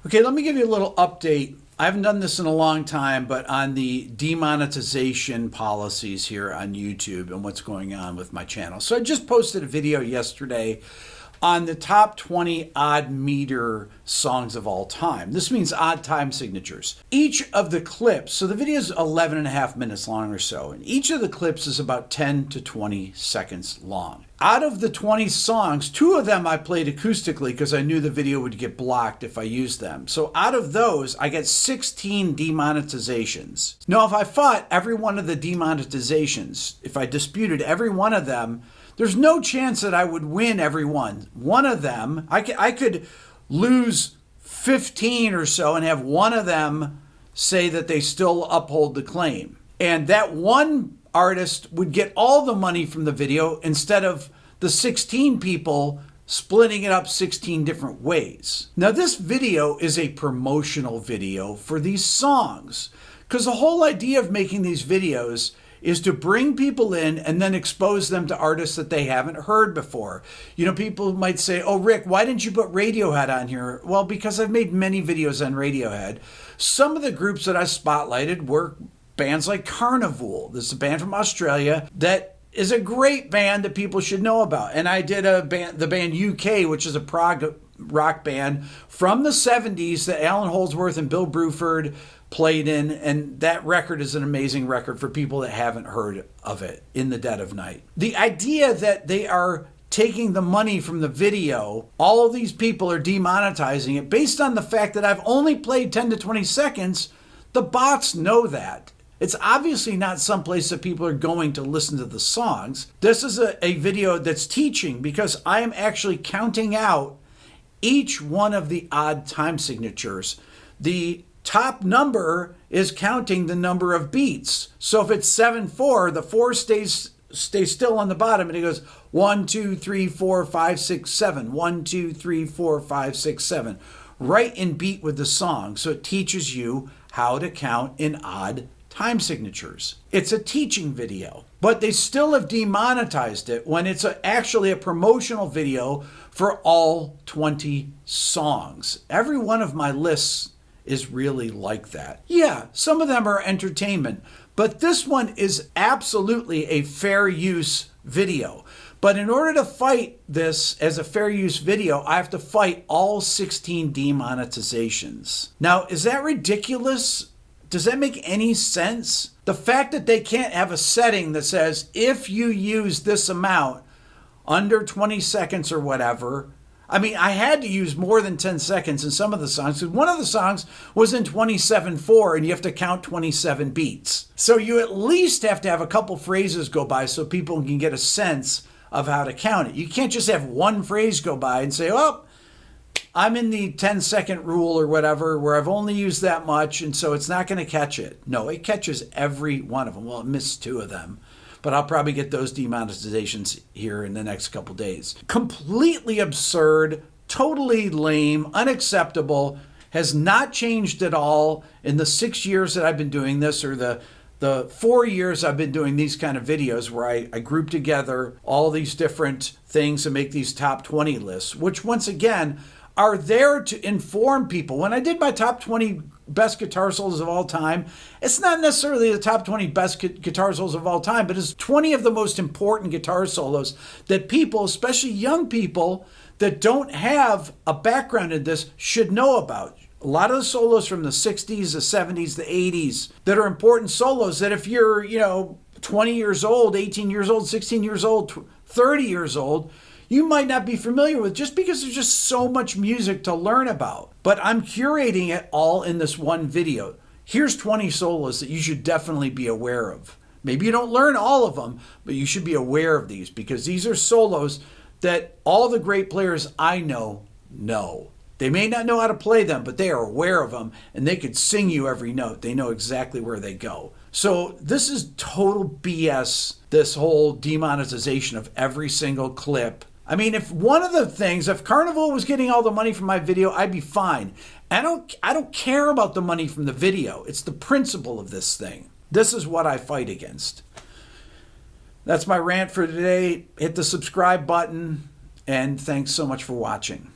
Okay, let me give you a little update. I haven't done this in a long time, but on the demonetization policies here on YouTube and what's going on with my channel. So I just posted a video yesterday on the top 20 odd meter songs of all time. This means odd time signatures. Each of the clips, so the video is 11 and a half minutes long or so, and each of the clips is about 10 to 20 seconds long. Out of the 20 songs, 2 of them I played acoustically because I knew the video would get blocked if I used them. So out of those, I get 16 demonetizations. Now, if I fought every one of the demonetizations, if I disputed every one of them, there's no chance that I would win every one. One of them, I could lose 15 or so and have one of them say that they still uphold the claim. And that one artist would get all the money from the video instead of the 16 people splitting it up 16 different ways. Now, this video is a promotional video for these songs because the whole idea of making these videos is to bring people in and then expose them to artists that they haven't heard before. You know, people might say, oh, Rick, why didn't you put Radiohead on here? Well, because I've made many videos on Radiohead. Some of the groups that I spotlighted were bands like Carnival. This is a band from Australia that is a great band that people should know about. And I did the band UK, which is a prog rock band from the 70s that Alan Holdsworth and Bill Bruford played in, and that record is an amazing record for people that haven't heard of it, In the Dead of Night. The idea that they are taking the money from the video, all of these people are demonetizing it based on the fact that I've only played 10 to 20 seconds, the bots know that. It's obviously not someplace that people are going to listen to the songs. This is a video that's teaching because I am actually counting out each one of the odd time signatures. The top number is counting the number of beats. So if it's 7/4, the 4 stays still on the bottom, and it goes 1, 2, 3, 4, 5, 6, 7. 1, 2, 3, 4, 5, 6, 7. Right in beat with the song. So it teaches you how to count in odd time signatures. It's a teaching video, but they still have demonetized it when it's actually a promotional video for all 20 songs. Every one of my lists is really like that. Yeah, some of them are entertainment, but this one is absolutely a fair use video. But in order to fight this as a fair use video, I have to fight all 16 demonetizations. Now, is that ridiculous? Does that make any sense? The fact that they can't have a setting that says, if you use this amount under 20 seconds or whatever, I mean, I had to use more than 10 seconds in some of the songs. One of the songs was in 27/4, and you have to count 27 beats. So you at least have to have a couple phrases go by so people can get a sense of how to count it. You can't just have one phrase go by and say, oh, I'm in the 10-second rule or whatever, where I've only used that much, and so it's not going to catch it. No, it catches every one of them. Well, it missed 2 of them, but I'll probably get those demonetizations here in the next couple days. Completely absurd, totally lame, unacceptable, has not changed at all in the 6 years that I've been doing this, or the 4 years I've been doing these kind of videos where I group together all these different things and make these top 20 lists, which once again are there to inform people. When I did my top 20 best guitar solos of all time, it's not necessarily the top 20 best guitar solos of all time, but it's 20 of the most important guitar solos that people, especially young people that don't have a background in this, should know about. A lot of the solos from the 60s, the 70s, the 80s that are important solos that if you're, 20 years old, 18 years old, 16 years old, 30 years old, you might not be familiar with, just because there's just so much music to learn about. But I'm curating it all in this one video. Here's 20 solos that you should definitely be aware of. Maybe you don't learn all of them, but you should be aware of these because these are solos that all the great players I know. They may not know how to play them, but they are aware of them, and they could sing you every note. They know exactly where they go. So this is total BS, this whole demonetization of every single clip. I mean, if Carnival was getting all the money from my video, I'd be fine. I don't care about the money from the video. It's the principle of this thing. This is what I fight against. That's my rant for today. Hit the subscribe button, and thanks so much for watching.